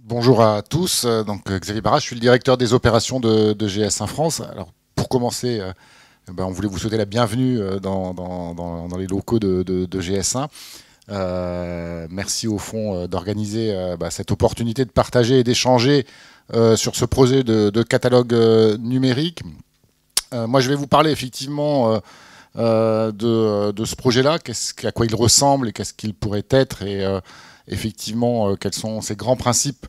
Bonjour à tous. Xavier Barra, je suis le directeur des opérations de GS1 France. Alors, pour commencer, on voulait vous souhaiter la bienvenue dans les locaux de GS1. Merci au fond d'organiser cette opportunité de partager et d'échanger sur ce projet de catalogue numérique. Moi, je vais vous parler effectivement de ce projet-là, à quoi il ressemble et qu'est-ce qu'il pourrait être, et effectivement quels sont ces grands principes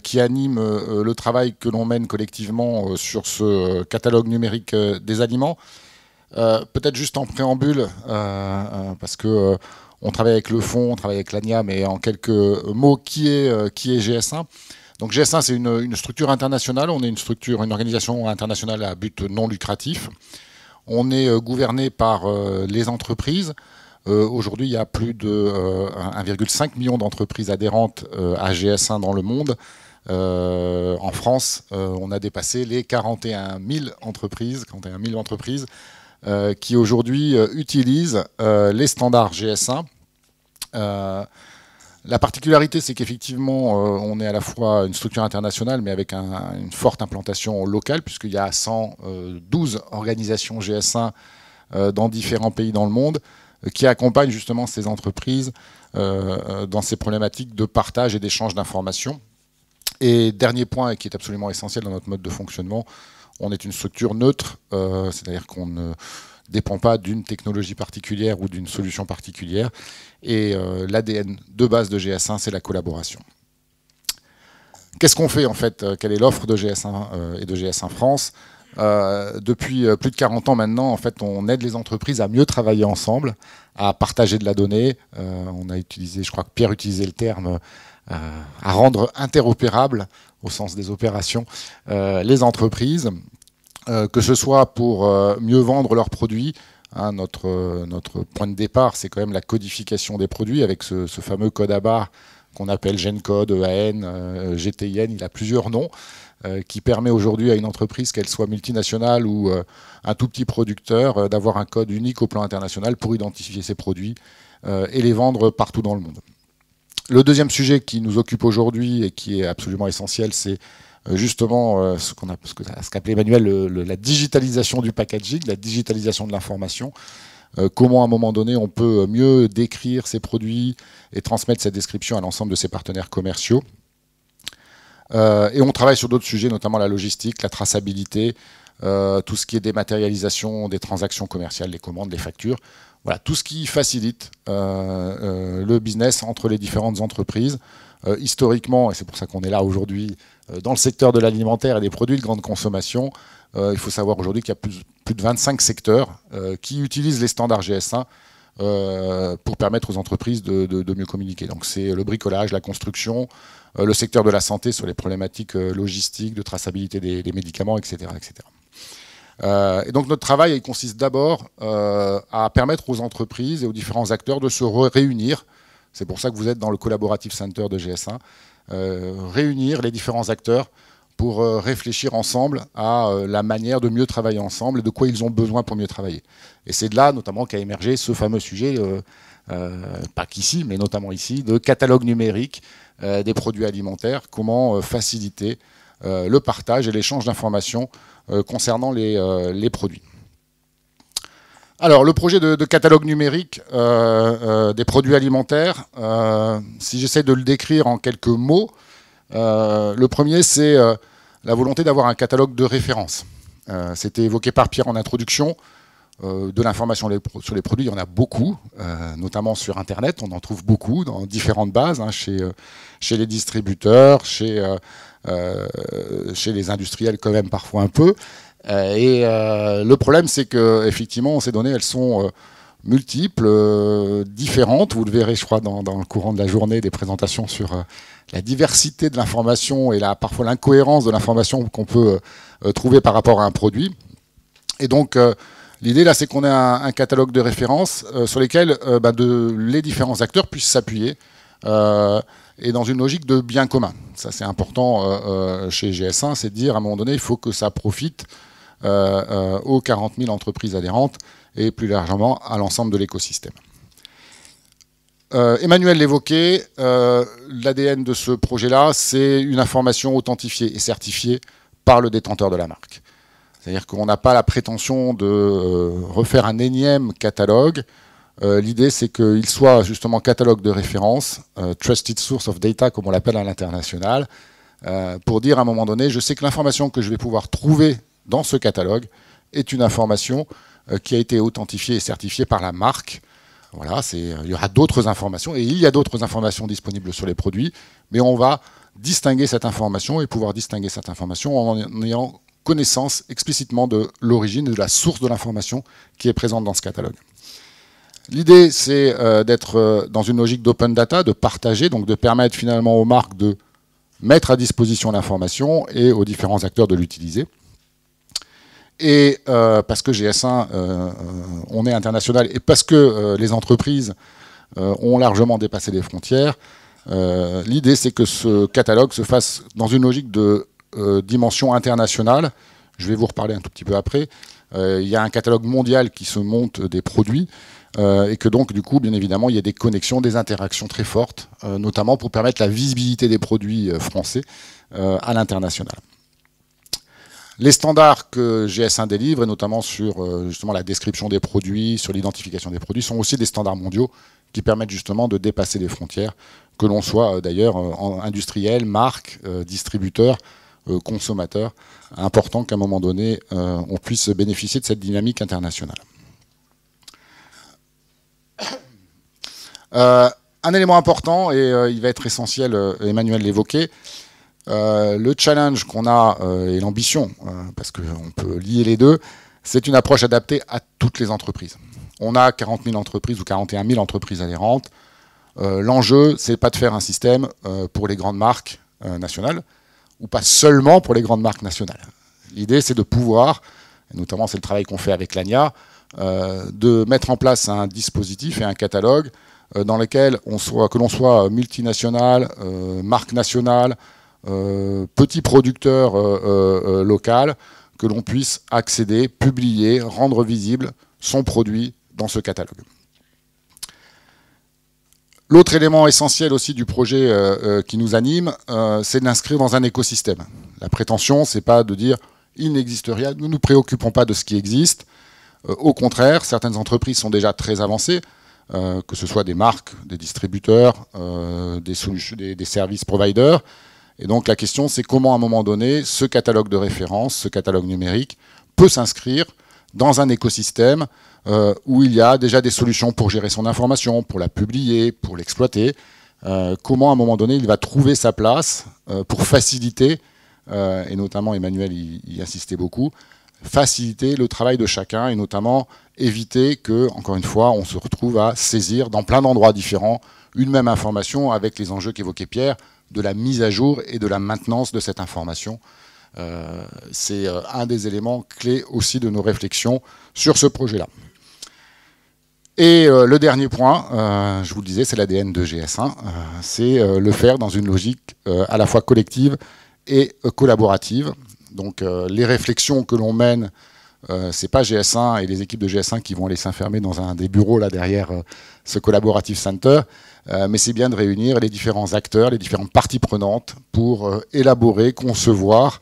qui animent le travail que l'on mène collectivement sur ce catalogue numérique des aliments. Peut-être juste en préambule, parce que on travaille avec le fonds, on travaille avec l'ANIA, mais en quelques mots, qui est GS1 ? Donc GS1, c'est une structure internationale. On est une organisation internationale à but non lucratif. On est gouverné par les entreprises. Aujourd'hui, il y a plus de 1,5 million d'entreprises adhérentes à GS1 dans le monde. En France, on a dépassé les 41 000 entreprises qui aujourd'hui utilisent les standards GS1. La particularité, c'est qu'effectivement, on est à la fois une structure internationale, mais avec une forte implantation locale, puisqu'il y a 112 organisations GS1 dans différents pays dans le monde, qui accompagnent justement ces entreprises dans ces problématiques de partage et d'échange d'informations. Et dernier point, qui est absolument essentiel dans notre mode de fonctionnement, on est une structure neutre, c'est-à-dire qu'on ne dépend pas d'une technologie particulière ou d'une solution particulière. Et l'ADN de base de GS1, c'est la collaboration. Qu'est-ce qu'on fait en fait ? Quelle est l'offre de GS1 et de GS1 France ? Depuis plus de 40 ans maintenant, en fait, on aide les entreprises à mieux travailler ensemble, à partager de la donnée. On a utilisé, je crois que Pierre utilisait le terme, à rendre interopérables, au sens des opérations, les entreprises, que ce soit pour mieux vendre leurs produits. Notre point de départ, c'est quand même la codification des produits avec ce fameux code à barres qu'on appelle GENCODE, EAN, GTIN, il a plusieurs noms, qui permet aujourd'hui à une entreprise, qu'elle soit multinationale ou un tout petit producteur, d'avoir un code unique au plan international pour identifier ses produits et les vendre partout dans le monde. Le deuxième sujet qui nous occupe aujourd'hui et qui est absolument essentiel, c'est justement ce qu'appelait Emmanuel la digitalisation du packaging, la digitalisation de l'information. Comment à un moment donné on peut mieux décrire ses produits et transmettre cette description à l'ensemble de ses partenaires commerciaux. Et on travaille sur d'autres sujets, notamment la logistique, la traçabilité, tout ce qui est dématérialisation des transactions commerciales, les commandes, les factures. Voilà, tout ce qui facilite le business entre les différentes entreprises. Historiquement, et c'est pour ça qu'on est là aujourd'hui, dans le secteur de l'alimentaire et des produits de grande consommation, il faut savoir aujourd'hui qu'il y a plus de 25 secteurs qui utilisent les standards GS1 pour permettre aux entreprises de mieux communiquer. Donc c'est le bricolage, la construction, le secteur de la santé sur les problématiques logistiques, de traçabilité des médicaments, etc. Et donc notre travail il consiste d'abord à permettre aux entreprises et aux différents acteurs de se réunir. C'est pour ça que vous êtes dans le Collaborative Center de GS1. Réunir les différents acteurs pour réfléchir ensemble à la manière de mieux travailler ensemble et de quoi ils ont besoin pour mieux travailler. Et c'est de là notamment qu'a émergé ce fameux sujet, pas qu'ici, mais notamment ici, de catalogue numérique des produits alimentaires, comment faciliter le partage et l'échange d'informations concernant les produits. Alors, le projet de catalogue numérique des produits alimentaires, si j'essaie de le décrire en quelques mots, le premier, c'est la volonté d'avoir un catalogue de référence. C'était évoqué par Pierre en introduction. De l'information sur les produits, il y en a beaucoup, notamment sur Internet. On en trouve beaucoup dans différentes bases, chez les distributeurs, chez les industriels quand même parfois un peu. Et le problème, c'est qu'effectivement, ces données, elles sont multiples, différentes. Vous le verrez, je crois, dans le courant de la journée, des présentations sur la diversité de l'information et parfois l'incohérence de l'information qu'on peut trouver par rapport à un produit. Et donc, l'idée, là, c'est qu'on ait un catalogue de références sur lesquels les différents acteurs puissent s'appuyer et dans une logique de bien commun. Ça, c'est important chez GS1, c'est de dire, à un moment donné, il faut que ça profite aux 40 000 entreprises adhérentes et plus largement à l'ensemble de l'écosystème. Emmanuel l'évoquait, l'ADN de ce projet-là, c'est une information authentifiée et certifiée par le détenteur de la marque. C'est-à-dire qu'on n'a pas la prétention de refaire un énième catalogue. L'idée, c'est qu'il soit justement catalogue de référence, Trusted Source of Data, comme on l'appelle à l'international, pour dire à un moment donné, je sais que l'information que je vais pouvoir trouver dans ce catalogue est une information qui a été authentifiée et certifiée par la marque. Voilà, il y aura d'autres informations, et il y a d'autres informations disponibles sur les produits, mais on va distinguer cette information et pouvoir distinguer cette information en ayant connaissance explicitement de l'origine, de la source de l'information qui est présente dans ce catalogue. L'idée, c'est d'être dans une logique d'open data, de partager, donc de permettre finalement aux marques de mettre à disposition l'information et aux différents acteurs de l'utiliser. Et parce que GS1, on est international, et parce que les entreprises ont largement dépassé les frontières, l'idée c'est que ce catalogue se fasse dans une logique de dimension internationale. Je vais vous reparler un tout petit peu après. Il y a un catalogue mondial qui se monte des produits, et que donc du coup, bien évidemment, il y a des connexions, des interactions très fortes, notamment pour permettre la visibilité des produits français à l'international. Les standards que GS1 délivre, et notamment sur justement la description des produits, sur l'identification des produits, sont aussi des standards mondiaux qui permettent justement de dépasser les frontières, que l'on soit d'ailleurs industriel, marque, distributeur, consommateur. Important qu'à un moment donné, on puisse bénéficier de cette dynamique internationale. Un élément important, et il va être essentiel, Emmanuel l'évoquait, le challenge qu'on a et l'ambition, parce qu'on peut lier les deux, c'est une approche adaptée à toutes les entreprises. On a 40 000 entreprises ou 41 000 entreprises adhérentes. L'enjeu, c'est pas de faire un système pour les grandes marques nationales, ou pas seulement pour les grandes marques nationales. L'idée, c'est de pouvoir, et notamment c'est le travail qu'on fait avec l'ANIA, de mettre en place un dispositif et un catalogue dans lequel que l'on soit multinational, marque nationale, petit producteur local, que l'on puisse accéder, publier, rendre visible son produit dans ce catalogue. L'autre élément essentiel aussi du projet qui nous anime, c'est de l'inscrire dans un écosystème. La prétention, c'est pas de dire il n'existe rien, nous ne nous préoccupons pas de ce qui existe. Au contraire, certaines entreprises sont déjà très avancées, que ce soit des marques, des distributeurs, des services providers. Et donc la question, c'est comment à un moment donné, ce catalogue de référence, ce catalogue numérique, peut s'inscrire dans un écosystème où il y a déjà des solutions pour gérer son information, pour la publier, pour l'exploiter. Comment à un moment donné, il va trouver sa place pour faciliter, et notamment Emmanuel y insistait beaucoup, faciliter le travail de chacun et notamment éviter que, encore une fois, on se retrouve à saisir dans plein d'endroits différents une même information avec les enjeux qu'évoquait Pierre, de la mise à jour et de la maintenance de cette information. C'est un des éléments clés aussi de nos réflexions sur ce projet-là. Et le dernier point, je vous le disais, c'est l'ADN de GS1, c'est le faire dans une logique à la fois collective et collaborative. Donc les réflexions que l'on mène, c'est pas GS1 et les équipes de GS1 qui vont aller s'enfermer dans un des bureaux là derrière ce collaborative center, mais c'est bien de réunir les différents acteurs, les différentes parties prenantes pour élaborer, concevoir,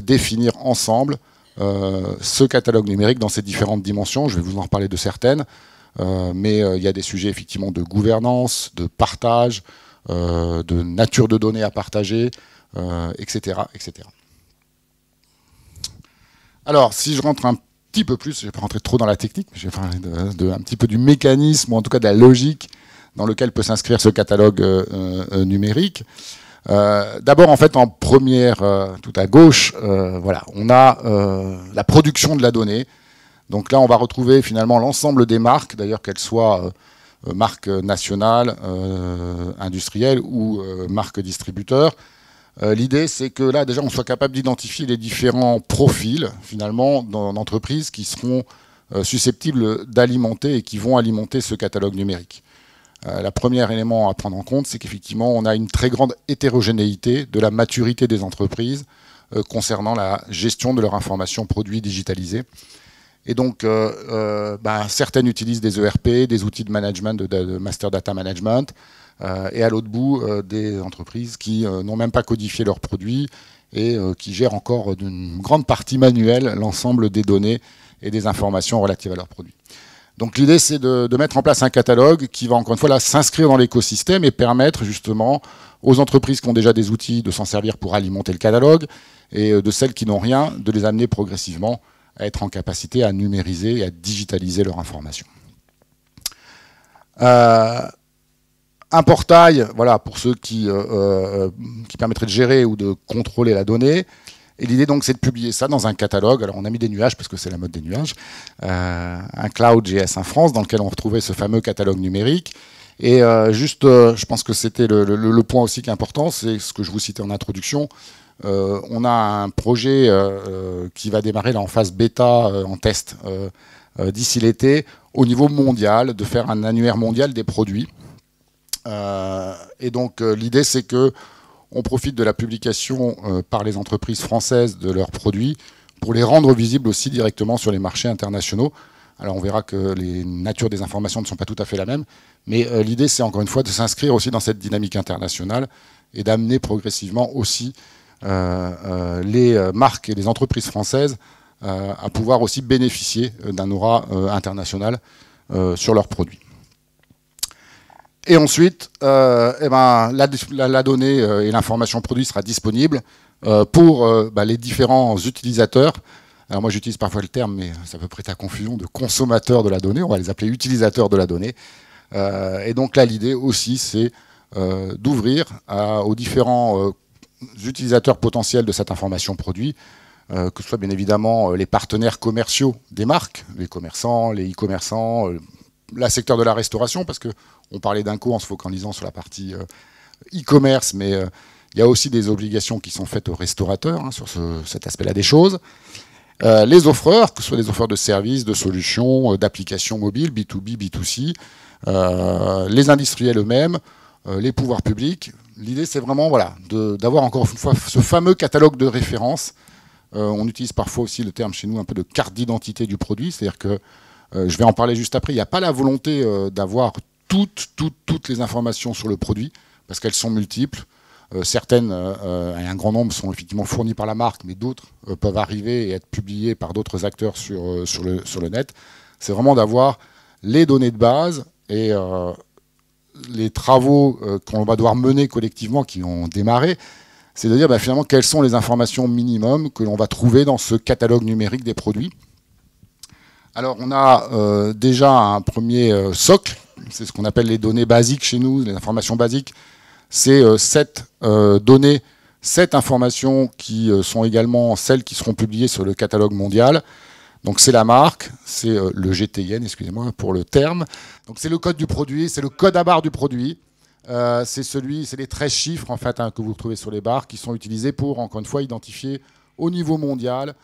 définir ensemble ce catalogue numérique dans ses différentes dimensions. Je vais vous en reparler de certaines, mais il y a des sujets effectivement de gouvernance, de partage, de nature de données à partager, etc., etc. Alors, si je rentre un petit peu plus, je ne vais pas rentrer trop dans la technique, mais je vais parler un petit peu du mécanisme, ou en tout cas de la logique dans lequel peut s'inscrire ce catalogue numérique. D'abord, en fait, en première, tout à gauche, voilà, on a la production de la donnée. Donc là, on va retrouver finalement l'ensemble des marques, d'ailleurs qu'elles soient marques nationales, industrielles ou marques distributeurs. L'idée, c'est que là, déjà, on soit capable d'identifier les différents profils, finalement, d'entreprises qui seront susceptibles d'alimenter et qui vont alimenter ce catalogue numérique. Le premier élément à prendre en compte, c'est qu'effectivement, on a une très grande hétérogénéité de la maturité des entreprises concernant la gestion de leur information produit digitalisée. Et donc, certaines utilisent des ERP, des outils de management, de master data management, et à l'autre bout, des entreprises qui n'ont même pas codifié leurs produits et qui gèrent encore d'une grande partie manuelle l'ensemble des données et des informations relatives à leurs produits. Donc l'idée, c'est de mettre en place un catalogue qui va encore une fois là s'inscrire dans l'écosystème et permettre justement aux entreprises qui ont déjà des outils de s'en servir pour alimenter le catalogue, et de celles qui n'ont rien, de les amener progressivement à être en capacité à numériser et à digitaliser leur information. Un portail, voilà, pour ceux qui permettraient de gérer ou de contrôler la donnée. Et l'idée donc c'est de publier ça dans un catalogue. Alors on a mis des nuages parce que c'est la mode des nuages. Un cloud GS1 France dans lequel on retrouvait ce fameux catalogue numérique. Et je pense que c'était le point aussi qui est important, c'est ce que je vous citais en introduction. On a un projet qui va démarrer là en phase bêta, en test, d'ici l'été, au niveau mondial, de faire un annuaire mondial des produits. Et donc l'idée c'est que on profite de la publication par les entreprises françaises de leurs produits pour les rendre visibles aussi directement sur les marchés internationaux. Alors on verra que les natures des informations ne sont pas tout à fait la même, mais l'idée c'est encore une fois de s'inscrire aussi dans cette dynamique internationale et d'amener progressivement aussi les marques et les entreprises françaises à pouvoir aussi bénéficier d'un aura international sur leurs produits. Et ensuite, la donnée et l'information produit sera disponible pour les différents utilisateurs. Alors moi j'utilise parfois le terme, mais ça peut prêter à confusion, de consommateurs de la donnée. On va les appeler utilisateurs de la donnée. Et donc là l'idée aussi c'est d'ouvrir aux différents utilisateurs potentiels de cette information produit, que ce soit bien évidemment les partenaires commerciaux des marques, les commerçants, les e-commerçants, le secteur de la restauration, parce qu'on parlait d'Inco en se focalisant sur la partie e-commerce, mais il y a aussi des obligations qui sont faites aux restaurateurs sur cet aspect-là des choses. Les offreurs, que ce soit des offreurs de services, de solutions, d'applications mobiles, B2B, B2C, les industriels eux-mêmes, les pouvoirs publics. L'idée, c'est vraiment d'avoir encore une fois ce fameux catalogue de référence. On utilise parfois aussi le terme chez nous un peu de carte d'identité du produit, c'est-à-dire que je vais en parler juste après. Il n'y a pas la volonté d'avoir toutes les informations sur le produit, parce qu'elles sont multiples. Certaines, et un grand nombre, sont effectivement fournies par la marque, mais d'autres peuvent arriver et être publiées par d'autres acteurs sur le net. C'est vraiment d'avoir les données de base et les travaux qu'on va devoir mener collectivement, qui ont démarré, c'est de dire finalement quelles sont les informations minimum que l'on va trouver dans ce catalogue numérique des produits. Alors on a déjà un premier socle, c'est ce qu'on appelle les données basiques chez nous, les informations basiques. C'est 7 données, 7 informations qui sont également celles qui seront publiées sur le catalogue mondial. Donc c'est la marque, c'est le GTIN, excusez-moi pour le terme. Donc c'est le code du produit, c'est le code à barre du produit. C'est les 13 chiffres en fait que vous retrouvez sur les barres qui sont utilisés pour, encore une fois, identifier au niveau mondial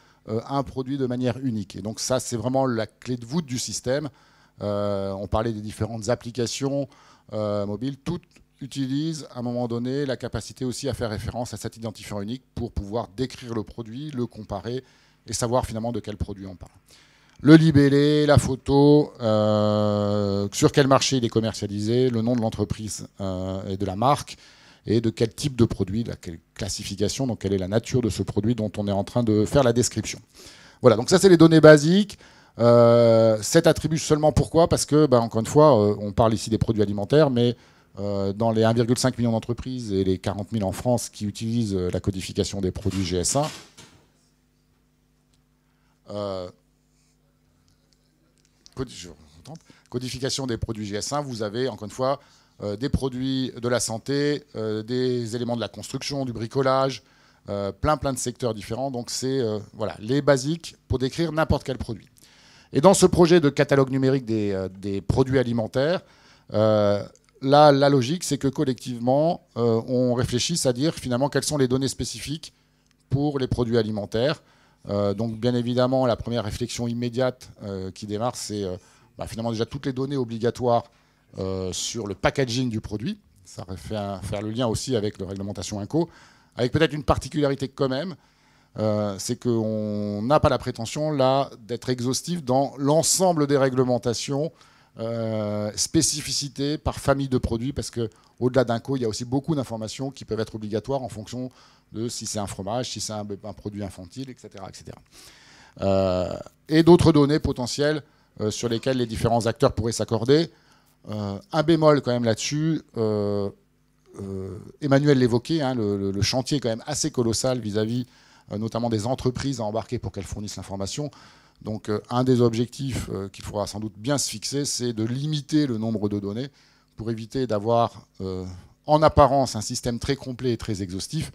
un produit de manière unique. Et donc ça, c'est vraiment la clé de voûte du système. On parlait des différentes applications mobiles. Toutes utilisent à un moment donné la capacité aussi à faire référence à cet identifiant unique pour pouvoir décrire le produit, le comparer et savoir finalement de quel produit on parle. Le libellé, la photo, sur quel marché il est commercialisé, le nom de l'entreprise et de la marque, et de quel type de produit, de quelle classification, donc quelle est la nature de ce produit dont on est en train de faire la description. Voilà, donc ça c'est les données basiques. 7 attributs seulement, pourquoi? Parce que, encore une fois, on parle ici des produits alimentaires, mais dans les 1,5 million d'entreprises et les 40 000 en France qui utilisent la codification des produits GS1, codification des produits GS1, vous avez encore une fois des produits de la santé, des éléments de la construction, du bricolage, plein de secteurs différents. Donc c'est les basiques pour décrire n'importe quel produit. Et dans ce projet de catalogue numérique des produits alimentaires, là, la logique, c'est que collectivement, on réfléchisse à dire finalement quelles sont les données spécifiques pour les produits alimentaires. Donc bien évidemment, la première réflexion immédiate qui démarre, c'est finalement déjà toutes les données obligatoires sur le packaging du produit. Ça fait faire le lien aussi avec la réglementation INCO, avec peut-être une particularité quand même. c'est qu'on n'a pas la prétention là d'être exhaustif dans l'ensemble des réglementations, spécificités par famille de produits, parce qu'au-delà d'un co, il y a aussi beaucoup d'informations qui peuvent être obligatoires en fonction de si c'est un fromage, si c'est un produit infantile, etc. etc. Et d'autres données potentielles sur lesquelles les différents acteurs pourraient s'accorder. Un bémol quand même là-dessus, Emmanuel l'évoquait, hein, le chantier est quand même assez colossal vis-à-vis notamment des entreprises à embarquer pour qu'elles fournissent l'information. Donc un des objectifs qu'il faudra sans doute bien se fixer, c'est de limiter le nombre de données pour éviter d'avoir en apparence un système très complet et très exhaustif,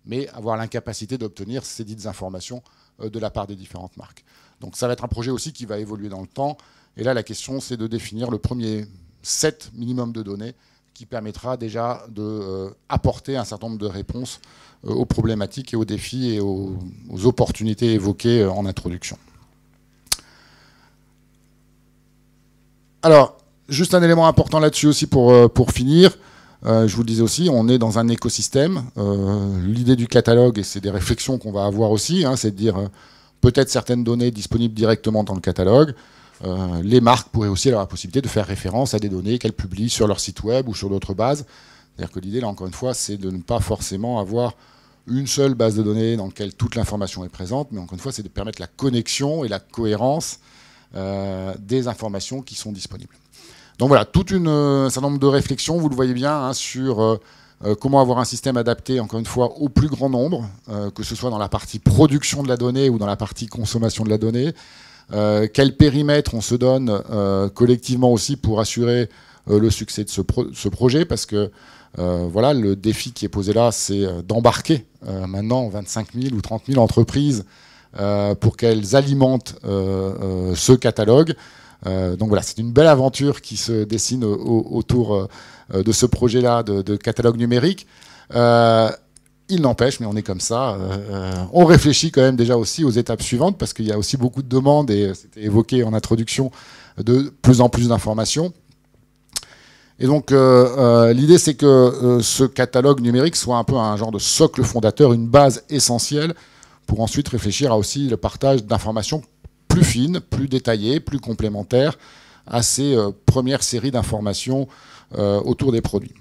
mais avoir l'incapacité d'obtenir ces dites informations de la part des différentes marques. Donc ça va être un projet aussi qui va évoluer dans le temps. Et là, la question, c'est de définir le premier set minimum de données qui permettra déjà d'apporter un certain nombre de réponses aux problématiques et aux défis et aux opportunités évoquées en introduction. Alors, juste un élément important là-dessus aussi pour finir. Je vous le disais aussi, on est dans un écosystème. L'idée du catalogue, et c'est des réflexions qu'on va avoir aussi, hein, c'est de dire peut-être certaines données disponibles directement dans le catalogue. Les marques pourraient aussi avoir la possibilité de faire référence à des données qu'elles publient sur leur site web ou sur d'autres bases. C'est-à-dire que l'idée, là, encore une fois, c'est de ne pas forcément avoir une seule base de données dans laquelle toute l'information est présente, mais encore une fois, c'est de permettre la connexion et la cohérence des informations qui sont disponibles. Donc voilà, un certain nombre de réflexions, vous le voyez bien, hein, sur comment avoir un système adapté, encore une fois, au plus grand nombre, que ce soit dans la partie production de la donnée ou dans la partie consommation de la donnée. Quel périmètre on se donne collectivement aussi pour assurer le succès de ce projet, parce que voilà, le défi qui est posé là, c'est d'embarquer maintenant 25 000 ou 30 000 entreprises pour qu'elles alimentent ce catalogue. Donc voilà, c'est une belle aventure qui se dessine autour de ce projet-là de catalogue numérique. Il n'empêche, mais on est comme ça, on réfléchit quand même déjà aussi aux étapes suivantes, parce qu'il y a aussi beaucoup de demandes, et c'était évoqué en introduction, de plus en plus d'informations. Et donc l'idée, c'est que ce catalogue numérique soit un peu un genre de socle fondateur, une base essentielle, pour ensuite réfléchir à aussi le partage d'informations plus fines, plus détaillées, plus complémentaires à ces premières séries d'informations autour des produits.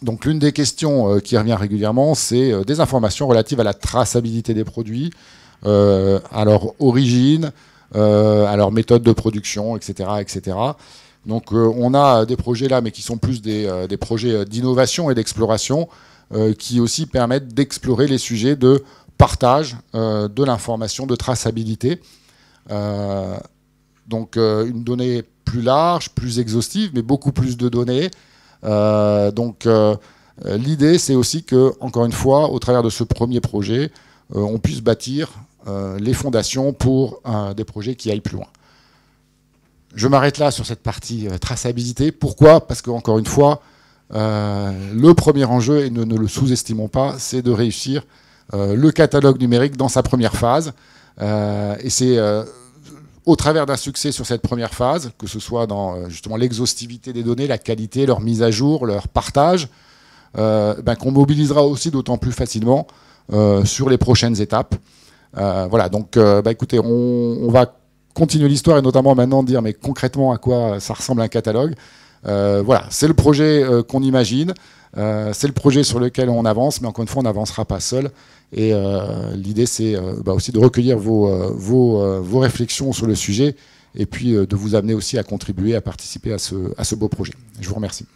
Donc l'une des questions qui revient régulièrement, c'est des informations relatives à la traçabilité des produits, à leur origine, à leur méthode de production, etc. etc. Donc on a des projets là, mais qui sont plus des projets d'innovation et d'exploration, qui aussi permettent d'explorer les sujets de partage de l'information, de traçabilité. Donc une donnée plus large, plus exhaustive, mais beaucoup plus de données. L'idée, c'est aussi que, encore une fois, au travers de ce premier projet, on puisse bâtir les fondations pour des projets qui aillent plus loin. Je m'arrête là sur cette partie traçabilité. Pourquoi ? Parce qu'encore une fois, le premier enjeu, et ne le sous-estimons pas, c'est de réussir le catalogue numérique dans sa première phase. Et c'est au travers d'un succès sur cette première phase, que ce soit dans justement l'exhaustivité des données, la qualité, leur mise à jour, leur partage, qu'on mobilisera aussi d'autant plus facilement sur les prochaines étapes. Voilà, donc écoutez, on va continuer l'histoire, et notamment maintenant dire mais concrètement à quoi ça ressemble un catalogue. Voilà, c'est le projet qu'on imagine, c'est le projet sur lequel on avance, mais encore une fois, on n'avancera pas seul. Et l'idée, c'est aussi de recueillir vos réflexions sur le sujet, et puis de vous amener aussi à contribuer, à participer à ce beau projet. Je vous remercie.